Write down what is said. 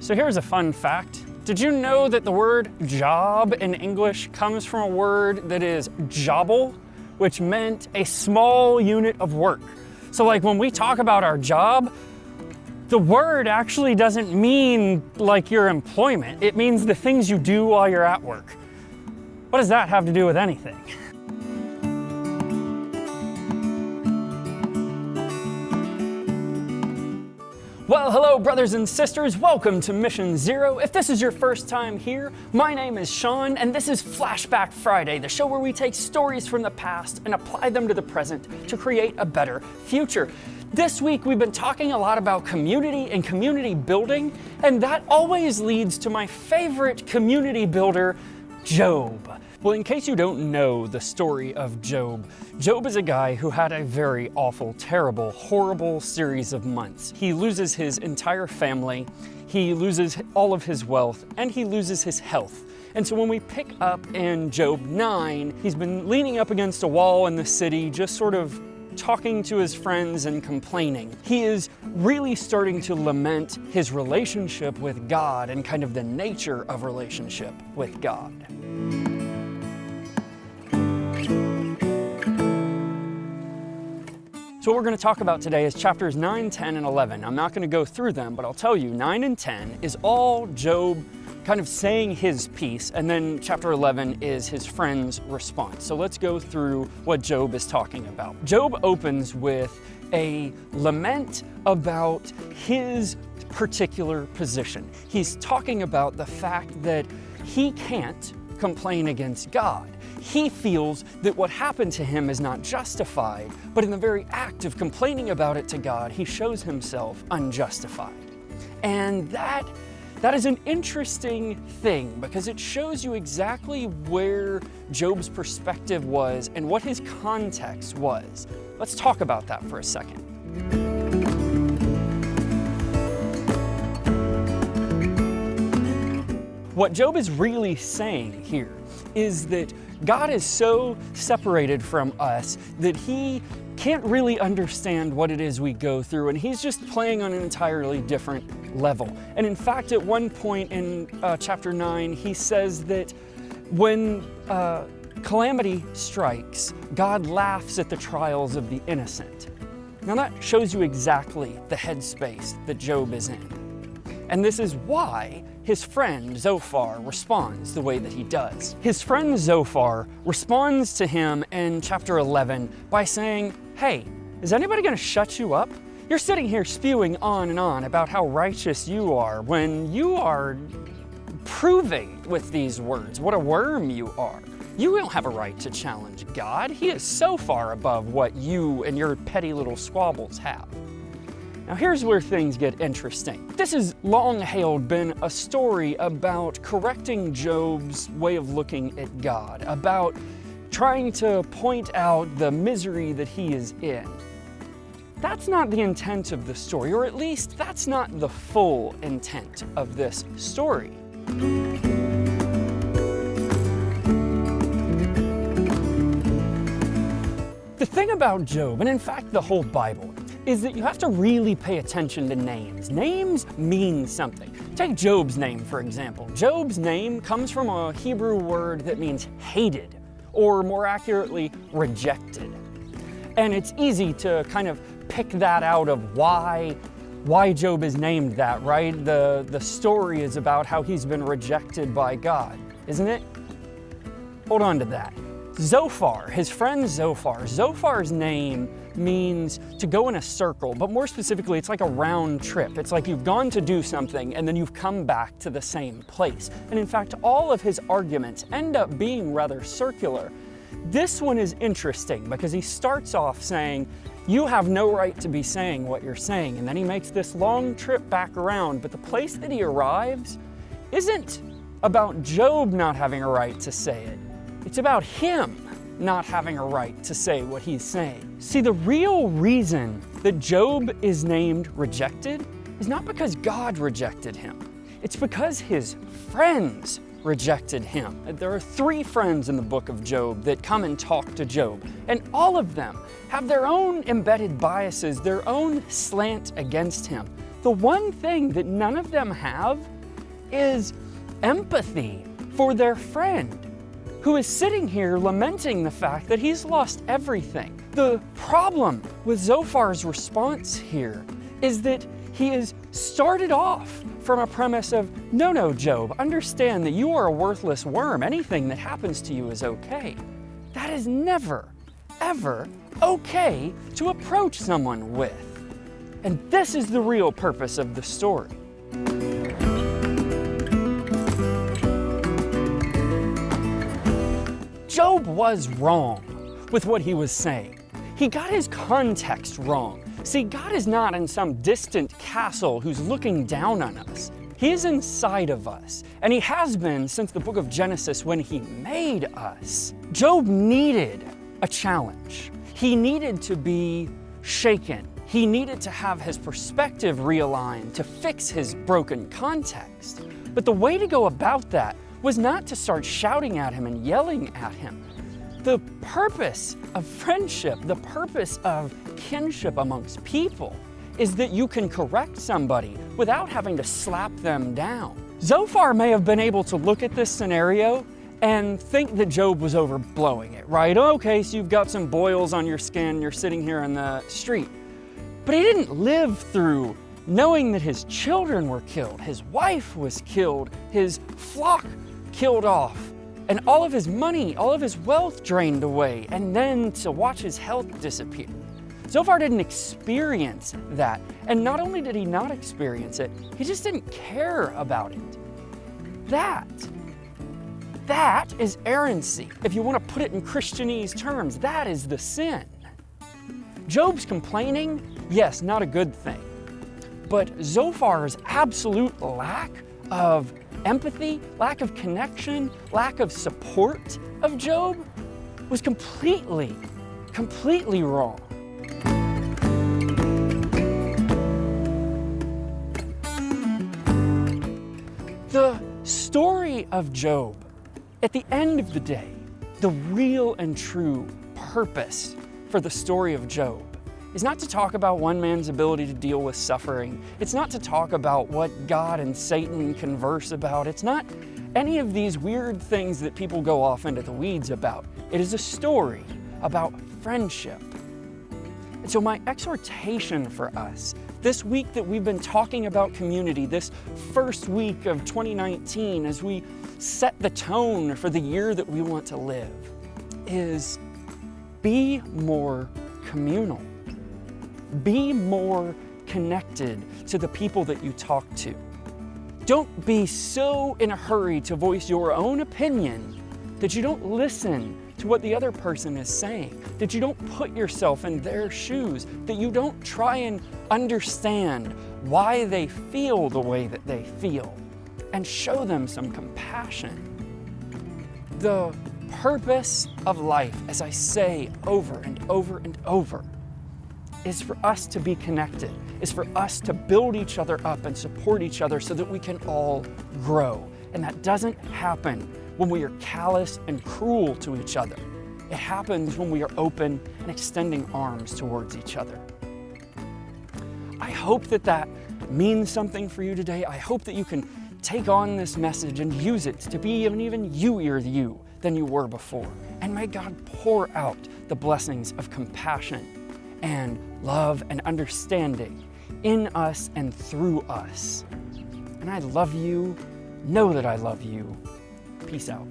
So here's a fun fact. Did you know that the word job in English comes from a word that is jobble, which meant a small unit of work? So like when we talk about our job, the word actually doesn't mean like your employment. It means the things you do while you're at work. What does that have to do with anything? Well, hello brothers and sisters, welcome to Mission Zero. If this is your first time here, my name is Shawn and this is FlashBack Friday, the show where we take stories from the past and apply them to the present to create a better future. This week we've been talking a lot about community and community building, and that always leads to my favorite community builder, Job. Well, in case you don't know the story of Job, Job is a guy who had a very awful, terrible, horrible series of months. He loses his entire family, he loses all of his wealth, and he loses his health. And so when we pick up in Job 9, he's been leaning up against a wall in the city, just sort of talking to his friends and complaining. He is really starting to lament his relationship with God and kind of the nature of relationship with God. So what we're going to talk about today is chapters 9, 10, and 11. I'm not going to go through them, but I'll tell you 9 and 10 is all Job kind of saying his piece, and then chapter 11 is his friend's response. So let's go through what Job is talking about. Job opens with a lament about his particular position. He's talking about the fact that he can't complain against God. He feels that what happened to him is not justified, but in the very act of complaining about it to God, he shows himself unjustified. And that is an interesting thing because it shows you exactly where Job's perspective was and what his context was. Let's talk about that for a second. What Job is really saying here is that God is so separated from us that he can't really understand what it is we go through, and he's just playing on an entirely different level. And in fact, at one point in chapter 9, he says that when calamity strikes, God laughs at the trials of the innocent. Now that shows you exactly the headspace that Job is in. And this is why his friend Zophar responds the way that he does. His friend Zophar responds to him in chapter 11 by saying, "Hey, is anybody going to shut you up? You're sitting here spewing on and on about how righteous you are when you are proving with these words what a worm you are. You don't have a right to challenge God. He is so far above what you and your petty little squabbles have." Now here's where things get interesting. This has long hailed been a story about correcting Job's way of looking at God, about trying to point out the misery that he is in. That's not the intent of the story, or at least that's not the full intent of this story. The thing about Job, and in fact the whole Bible, is that you have to really pay attention to names. Names mean something. Take Job's name, for example. Job's name comes from a Hebrew word that means hated, or more accurately, rejected. And it's easy to kind of pick that out of why Job is named that, right? The story is about how he's been rejected by God, isn't it? Hold on to that. Zophar, his friend Zophar, Zophar's name means to go in a circle, but more specifically, it's like a round trip. It's like you've gone to do something and then you've come back to the same place. And in fact, all of his arguments end up being rather circular. This one is interesting because he starts off saying, "You have no right to be saying what you're saying." And then he makes this long trip back around, but the place that he arrives isn't about Job not having a right to say it. It's about him not having a right to say what he's saying. See, the real reason that Job is named rejected is not because God rejected him. It's because his friends rejected him. There are 3 friends in the book of Job that come and talk to Job, and all of them have their own embedded biases, their own slant against him. the one thing that none of them have is empathy for their friend who is sitting here lamenting the fact that he's lost everything. The problem with Zophar's response here is that he is started off from a premise of, no, Job, understand that you are a worthless worm. Anything that happens to you is okay. That is never, ever okay to approach someone with. And this is the real purpose of the story. Job was wrong with what he was saying. He got his context wrong. See, God is not in some distant castle who's looking down on us. He is inside of us, and he has been since the book of Genesis when he made us. Job needed a challenge. He needed to be shaken. He needed to have his perspective realigned to fix his broken context. But the way to go about that was not to start shouting at him and yelling at him. The purpose of friendship, the purpose of kinship amongst people, is that you can correct somebody without having to slap them down. Zophar may have been able to look at this scenario and think that Job was overblowing it, right? Okay, so you've got some boils on your skin, you're sitting here in the street. But he didn't live through knowing that his children were killed, his wife was killed, his flock killed off, and all of his money, all of his wealth drained away, and then to watch his health disappear. Zophar didn't experience that. And not only did he not experience it, he just didn't care about it. That is errancy. If you want to put it in Christianese terms, that is the sin. Job's complaining, yes, not a good thing. But Zophar's absolute lack of empathy, lack of connection, lack of support of Job was completely wrong. The story of Job, at the end of the day, the real and true purpose for the story of Job is not to talk about one man's ability to deal with suffering. It's not to talk about what God and Satan converse about. It's not any of these weird things that people go off into the weeds about. It is a story about friendship. And so my exhortation for us this week that we've been talking about community, this first week of 2019 as we set the tone for the year that we want to live, is be more communal. Be more connected to the people that you talk to. Don't be so in a hurry to voice your own opinion that you don't listen to what the other person is saying, that you don't put yourself in their shoes, that you don't try and understand why they feel the way that they feel, and show them some compassion. The purpose of life, as I say over and over and over, is for us to be connected, is for us to build each other up and support each other so that we can all grow. And that doesn't happen when we are callous and cruel to each other. It happens when we are open and extending arms towards each other. I hope that means something for you today. I hope that you can take on this message and use it to be an even you than you were before. And may God pour out the blessings of compassion and love and understanding in us and through us. And I love you. Know that I love you. Peace out.